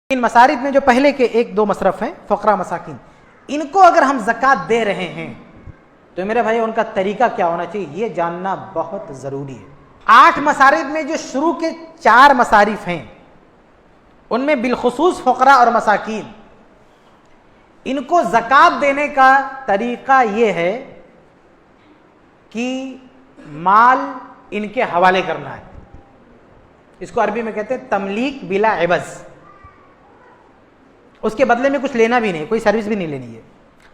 ان مصارف میں جو پہلے کے ایک دو مصرف ہیں فقراء مساکین، ان کو اگر ہم زکوٰۃ دے رہے ہیں تو میرے بھائی ان کا طریقہ کیا ہونا چاہیے یہ جاننا بہت ضروری ہے۔ 8 مصارف میں جو شروع کے 4 مصارف ہیں ان میں بالخصوص فقراء اور مساکین، ان کو زکوٰۃ دینے کا طریقہ یہ ہے کہ مال ان کے حوالے کرنا ہے۔ اس کو عربی میں کہتے ہیں تملیک بلا عوض، اس کے بدلے میں کچھ لینا بھی نہیں، کوئی سروس بھی نہیں لینی ہے۔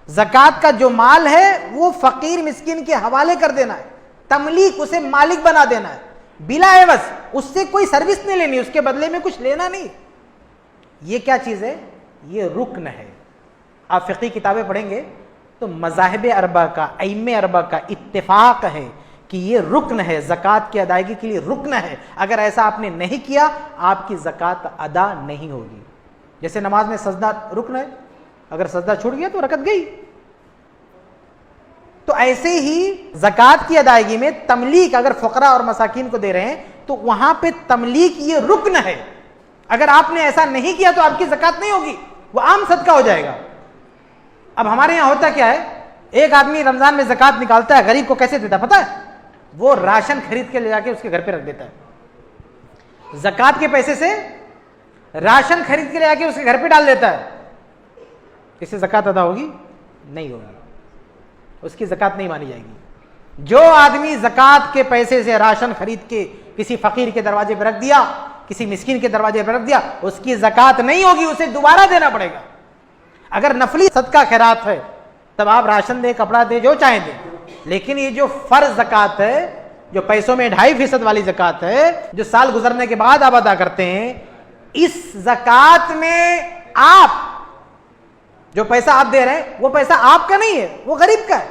زکوٰۃ کا جو مال ہے وہ فقیر مسکین کے حوالے کر دینا ہے، تملیک، اسے مالک بنا دینا ہے بلا عوض، اس سے کوئی سروس نہیں لینی، اس کے بدلے میں کچھ لینا نہیں۔ یہ کیا چیز ہے؟ یہ رکن ہے۔ آپ فقہی کتابیں پڑھیں گے تو مذاہب اربعہ کا، ائمہ اربعہ کا اتفاق ہے کہ یہ رکن ہے، زکوٰۃ کی ادائیگی کے لیے رکن ہے۔ اگر ایسا آپ نے نہیں کیا آپ کی زکوٰۃ ادا نہیں ہوگی۔ جیسے نماز میں سجدہ رکن ہے، اگر سجدہ چھوٹ گیا تو رکعت گئی۔ تو ایسے ہی زکوٰۃ کی ادائیگی میں تملیک اگر فقراء اور مساکین کو دے رہے ہیں تو وہاں پہ تملیک یہ رکن ہے۔ اگر آپ نے ایسا نہیں کیا تو آپ کی زکوٰۃ نہیں ہوگی، وہ عام صدقہ ہو جائے گا۔ اب ہمارے یہاں ہوتا کیا ہے، ایک آدمی رمضان میں زکوٰۃ نکالتا ہے، غریب کو کیسے دیتا پتہ ہے؟ وہ راشن خرید کے لے جا کے اس کے گھر پہ رکھ دیتا ہے۔ زکوٰۃ کے پیسے سے راشن خرید کے لے جا کے اس کے گھر پہ ڈال دیتا ہے۔ اس سے زکوٰۃ ادا ہوگی؟ نہیں ہوگی، اس کی زکوٰۃ نہیں مانی جائے گی۔ جو آدمی زکوٰۃ کے پیسے سے راشن خرید کے کسی فقیر کے دروازے پہ رکھ دیا، کسی مسکین کے دروازے پہ رکھ دیا، اس کی زکوٰۃ نہیں ہوگی، اسے دوبارہ دینا پڑے گا۔ اگر نفلی صدقہ خیرات ہے تب آپ راشن دیں، کپڑا دیں، جو چاہیں دیں، لیکن یہ جو فرض زکوٰۃ ہے، جو پیسوں میں 2.5% والی زکوٰۃ ہے، جو سال گزرنے کے بعد آپ ادا کرتے ہیں، اس زکوٰۃ میں آپ جو پیسہ آپ دے رہے ہیں وہ پیسہ آپ کا نہیں ہے، وہ غریب کا ہے۔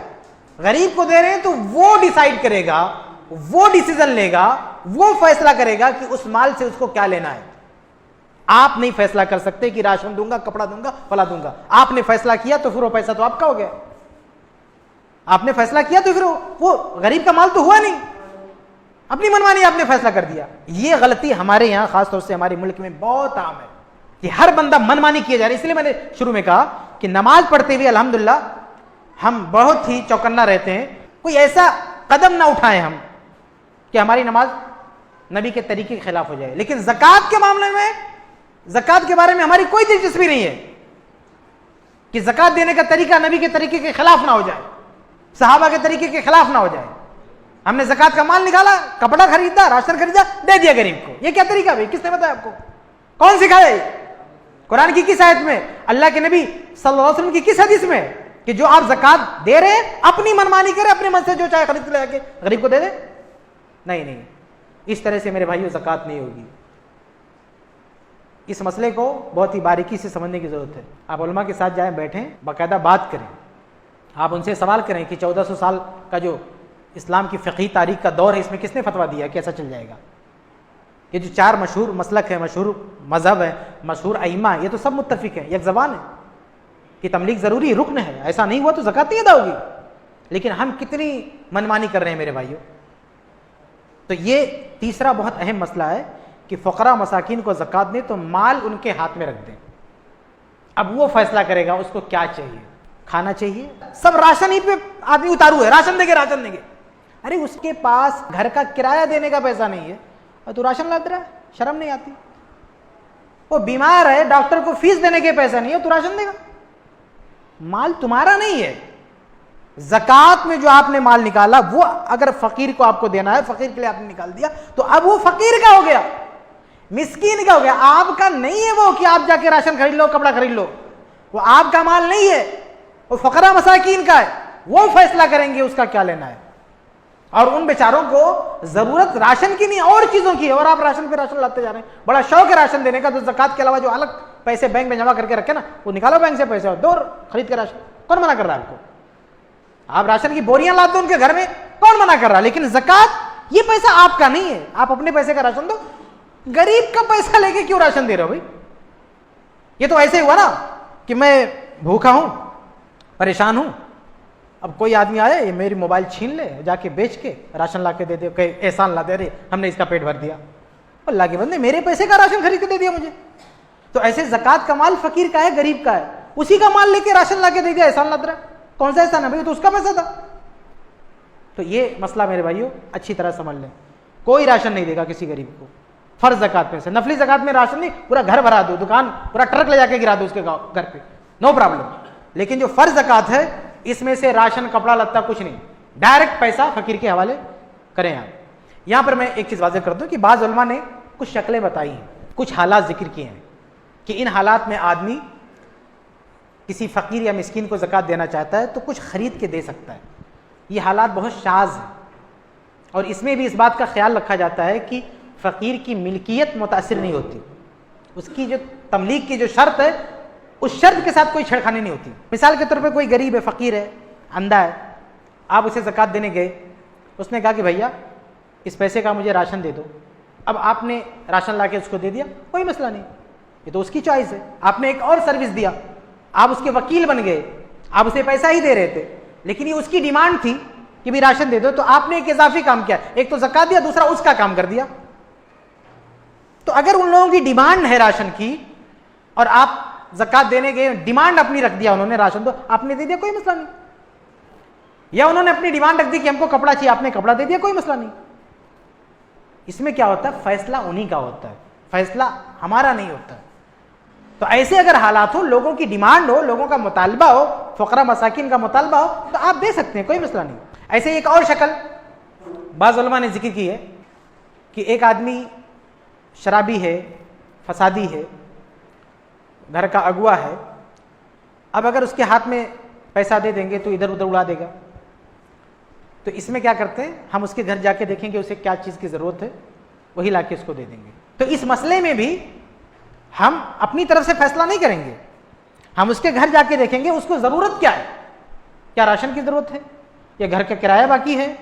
غریب کو دے رہے ہیں تو وہ ڈیسائیڈ کرے گا، وہ ڈیسیزن لے گا، وہ فیصلہ کرے گا کہ اس مال سے اس کو کیا لینا ہے۔ آپ نہیں فیصلہ کر سکتے کہ راشن دوں گا، کپڑا دوں گا، فلاں دوں گا۔ آپ نے فیصلہ کیا تو پھر وہ پیسہ تو آپ کا ہو گیا۔ آپ نے فیصلہ کیا تو پھر وہ غریب کا مال تو ہوا نہیں، اپنی منمانی آپ نے فیصلہ کر دیا۔ یہ غلطی ہمارے یہاں خاص طور سے ہمارے ملک میں بہت عام ہے کہ ہر بندہ منمانی کیا جا رہا ہے۔ اس لیے میں نے شروع میں کہا کہ نماز پڑھتے ہوئے الحمدللہ ہم بہت ہی چوکنا رہتے ہیں، کوئی ایسا قدم نہ اٹھائیں ہم کہ ہماری نماز نبی کے طریقے کے خلاف ہو جائے۔ لیکن زکوٰۃ کے معاملے میں، زکوٰۃ کے بارے میں ہماری کوئی دلچسپی نہیں ہے کہ زکوٰۃ دینے کا طریقہ نبی کے طریقے کے خلاف نہ ہو جائے، صحابہ کے طریقے کے خلاف نہ ہو جائے۔ ہم نے زکوٰۃ کا مال نکالا، کپڑا خریدا، راشن خریدا، دے دیا غریب کو، یہ کیا طریقہ بھائی؟ کس نے بتایا آپ کو؟ کون سکھایا یہ؟ قرآن کی کس آیت میں؟ اللہ کے نبی صلی اللہ علیہ وسلم کی کس حدیث میں کہ جو آپ زکوٰۃ دے رہے ہیں اپنی منمانی کرے، اپنے من سے جو چاہے خرید کے لے کے غریب کو دے دے؟ نہیں، اس طرح سے میرے بھائیو زکوٰۃ نہیں ہوگی۔ اس مسئلے کو بہت ہی باریکی سے سمجھنے کی ضرورت ہے۔ آپ علماء کے ساتھ جائیں، بیٹھیں، باقاعدہ بات کریں، آپ ان سے سوال کریں کہ 1400 سال کا جو اسلام کی فقہی تاریخ کا دور ہے اس میں کس نے فتویٰ دیا، کیسا چل جائے گا؟ یہ جو 4 مشہور مسلک ہیں، مشہور مذہب ہے، مشہور ائمہ، یہ تو سب متفق ہیں، یک زبان ہے کہ تملیک ضروری رکن ہے، ایسا نہیں ہوا تو زکوٰۃ نہیں ادا ہوگی۔ لیکن ہم کتنی منمانی کر رہے ہیں میرے بھائیوں۔ تو یہ تیسرا بہت اہم مسئلہ ہے کہ فقراء مساکین کو زکوٰۃ دیں تو مال ان کے ہاتھ میں رکھ دیں، اب وہ فیصلہ کرے گا اس کو کیا چاہیے، کھانا چاہیے۔ سب راشن ہی پہ آدمی اتارو ہے، راشن دیں گے، راشن دیں گے۔ ارے اس کے پاس گھر کا کرایہ دینے کا پیسہ نہیں ہے اور تو راشن لاتا رہا ہے، شرم نہیں آتی؟ وہ بیمار ہے، ڈاکٹر کو فیس دینے کے پیسہ نہیں ہے تو راشن دے گا؟ مال تمہارا نہیں ہے۔ زکوٰۃ میں جو آپ نے مال نکالا وہ اگر فقیر کو آپ کو دینا ہے، فقیر کے لیے آپ نے نکال دیا تو اب وہ فقیر کا ہو گیا، مسکین کا ہو گیا، آپ کا نہیں ہے وہ کہ آپ جا کے راشن خرید لو، کپڑا خرید لو۔ وہ آپ کا مال نہیں ہے، وہ فقراء مساکین کا ہے، وہ فیصلہ کریں گے اس کا کیا لینا ہے۔ اور ان بیچاروں کو ضرورت راشن کی نہیں اور چیزوں کی ہے، اور آپ راشن پہ راشن لاتے جا رہے ہیں۔ بڑا شوق ہے راشن دینے کا، تو زکوٰۃ کے علاوہ جو الگ پیسے بینک میں جمع کر کے رکھے نا، وہ نکالو بینک سے پیسے اور دو خرید کے راشن۔ کون منع کر رہا ہے آپ کو؟ آپ راشن کی بوریاں لاتے ان کے گھر میں، کون منع کر رہا ہے؟ لیکن زکوٰۃ یہ پیسہ آپ کا نہیں ہے، آپ اپنے پیسے کا راشن دو۔ غریب کا پیسہ لے کے کیوں راشن دے رہے ہو بھائی؟ یہ تو ایسے ہوا نا کہ میں بھوکا ہوں، پریشان ہوں، اب کوئی آدمی آئے یہ میری موبائل چھین لے، جا کے بیچ کے راشن لا کے دے دے، کہ احسان لا دے رہے ہم نے اس کا پیٹ بھر دیا۔ اللہ کے بندے، میرے پیسے کا راشن خرید کے دے دیا مجھے، تو ایسے زکات کا مال فقیر کا ہے، غریب کا ہے، اسی کا مال لے کے راشن لا کے دے دیا، احسان لگ رہا ہے؟ کون سا احسان ہے بھائی؟ تو اس کا پیسہ تھا۔ تو یہ مسئلہ میرے بھائیوں اچھی طرح سمجھ لیں، کوئی راشن نہیں دے گا کسی غریب کو فرض زکات میں سے۔ نفلی زکات میں راشن نہیں، پورا گھر بھرا دو، دکان پورا ٹرک لے جا کے گرا دو اس کے گھر پہ، نو پرابلم۔ لیکن جو فرض زکات ہے اس میں سے راشن، کپڑا لتا کچھ نہیں، ڈائریکٹ پیسہ فقیر کے حوالے کریں آپ۔ یہاں پر میں ایک چیز واضح کر دوں کہ بعض علماء نے کچھ شکلیں بتائی ہیں، کچھ حالات ذکر کیے ہیں کہ ان حالات میں آدمی کسی فقیر یا مسکین کو زکات دینا چاہتا ہے تو کچھ خرید کے دے سکتا ہے۔ یہ حالات بہت شاذ ہیں، اور اس میں بھی اس بات کا خیال رکھا جاتا ہے کہ فقیر کی ملکیت متاثر نہیں ہوتی، اس کی جو تملیک کی جو شرط ہے اس شرط کے ساتھ کوئی چھیڑخانی نہیں ہوتی۔ مثال کے طور پہ کوئی غریب ہے، فقیر ہے، اندھا ہے، آپ اسے زکات دینے گئے، اس نے کہا کہ بھیا اس پیسے کا مجھے راشن دے دو، اب آپ نے راشن لا کے اس کو دے دیا، کوئی مسئلہ نہیں، یہ تو اس کی چوائس ہے۔ آپ نے ایک اور سروس دیا، آپ اس کے وکیل بن گئے، آپ اسے پیسہ ہی دے رہے تھے لیکن یہ اس کی ڈیمانڈ تھی کہ بھی راشن دے دو، تو آپ نے ایک اضافی کام کیا، ایک تو زکات دیا، دوسرا اس کا کام کر دیا۔ تو اگر ان لوگوں کی ڈیمانڈ ہے راشن کی اور آپ زکات دینے گئے، ڈیمانڈ اپنی رکھ دیا انہوں نے، راشن دو، آپ نے دے دیا، کوئی مسئلہ نہیں۔ یا انہوں نے اپنی ڈیمانڈ رکھ دی کہ ہم کو کپڑا چاہیے، آپ نے کپڑا دے دیا، کوئی مسئلہ نہیں۔ اس میں کیا ہوتا ہے، فیصلہ انہی کا ہوتا ہے، فیصلہ ہمارا نہیں ہوتا ہے۔ تو ایسے اگر حالات ہو، لوگوں کی ڈیمانڈ ہو، لوگوں کا مطالبہ ہو، فقراء مساکین کا مطالبہ ہو، تو آپ دے سکتے ہیں، کوئی مسئلہ نہیں۔ ایسے ایک اور شکل بعض علماء نے ذکر کی ہے کہ ایک آدمی شرابی ہے، فسادی ہے، گھر کا اغوا ہے، اب اگر اس کے ہاتھ میں پیسہ دے دیں گے تو ادھر ادھر اڑا دے گا، تو اس میں کیا کرتے ہیں، ہم اس کے گھر جا کے دیکھیں گے اسے کیا چیز کی ضرورت ہے، وہی لا کے اس کو دے دیں گے۔ تو اس مسئلے میں بھی ہم اپنی طرف سے فیصلہ نہیں کریں گے، ہم اس کے گھر جا کے دیکھیں گے اس کو ضرورت کیا ہے، کیا راشن کی ضرورت ہے، یا گھر کا کرایہ باقی ہے،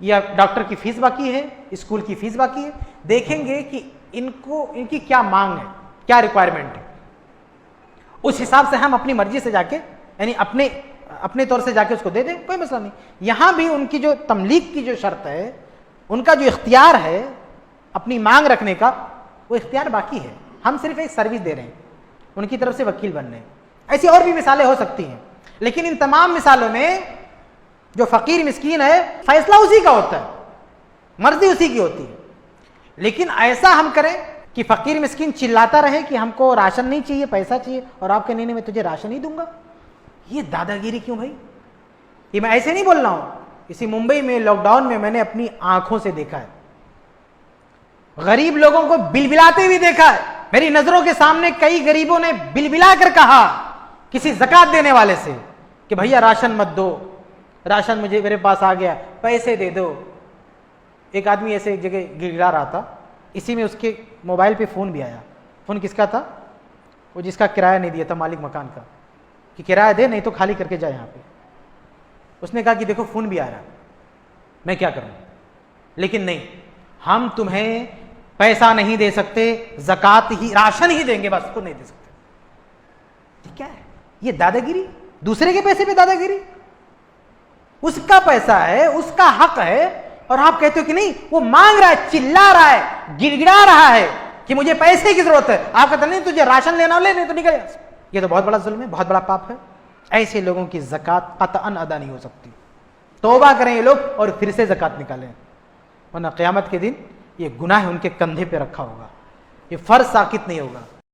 یا ڈاکٹر کی فیس باقی ہے، اسکول کی فیس باقی ہے، دیکھیں گے کہ ان کی کیا مانگ ہے، کیا ریکوائرمنٹ ہے، اس حساب سے ہم اپنی مرضی سے جا کے، یعنی اپنے طور سے جا کے اس کو دے دیں، کوئی مسئلہ نہیں۔ یہاں بھی ان کی جو تملیک کی جو شرط ہے، ان کا جو اختیار ہے اپنی مانگ رکھنے کا، وہ اختیار باقی ہے، ہم صرف ایک سروس دے رہے ہیں، ان کی طرف سے وکیل بن رہے ہیں۔ ایسی اور بھی مثالیں ہو سکتی ہیں، لیکن ان تمام مثالوں میں جو فقیر مسکین ہے فیصلہ اسی کا ہوتا ہے، مرضی اسی کی ہوتی ہے۔ لیکن ایسا ہم کریں کہ فقیر مسکین چلاتا رہے کہ ہم کو راشن نہیں چاہیے، پیسہ چاہیے، اور آپ کے نہیں میں تجھے راشن نہیں دوں گا، یہ دادا گیری کیوں بھائی؟ یہ میں ایسے نہیں بول رہا ہوں، اسی ممبئی میں لاک ڈاؤن میں میں نے اپنی آنکھوں سے دیکھا ہے، غریب لوگوں کو بلبلاتے ہوئے دیکھا ہے، میری نظروں کے سامنے کئی غریبوں نے بلبلا کر کہا کسی زکات دینے والے سے کہ بھیا راشن مت دو، راشن مجھے میرے پاس آ گیا، پیسے دے دو۔ ایک آدمی ایسے ایک جگہ گڑگڑا رہا تھا، اسی میں اس کے موبائل پہ فون بھی آیا۔ فون کس کا تھا؟ وہ جس کا کرایہ نہیں دیا تھا، مالک مکان کا، کہ کرایہ دے نہیں تو خالی کر کے جائے یہاں پہ۔ اس نے کہا کہ دیکھو فون بھی آ رہا ہے، میں کیا کروں؟ لیکن نہیں، ہم تمہیں پیسہ نہیں دے سکتے، زکات ہی، راشن ہی دیں گے، بس کو نہیں دے سکتے۔ کیا ہے یہ دادا گیری؟ دوسرے کے پیسے پہ دادا گیری؟ اس کا پیسہ ہے، اس کا حق ہے، اور آپ کہتے ہو کہ نہیں، وہ مانگ رہا ہے، چلا رہا ہے، گڑگڑا رہا ہے کہ مجھے پیسے کی ضرورت ہے، آپ کہتے نہیں تجھے راشن لینا ہو لے، نہیں تو نکل۔ یہ تو بہت بڑا ظلم ہے، بہت بڑا پاپ ہے۔ ایسے لوگوں کی زکات قطعاً ادا نہیں ہو سکتی۔ توبہ کریں یہ لوگ اور پھر سے زکات نکالیں، ورنہ قیامت کے دن یہ گناہ ان کے کندھے پہ رکھا ہوگا، یہ فرض ساقط نہیں ہوگا۔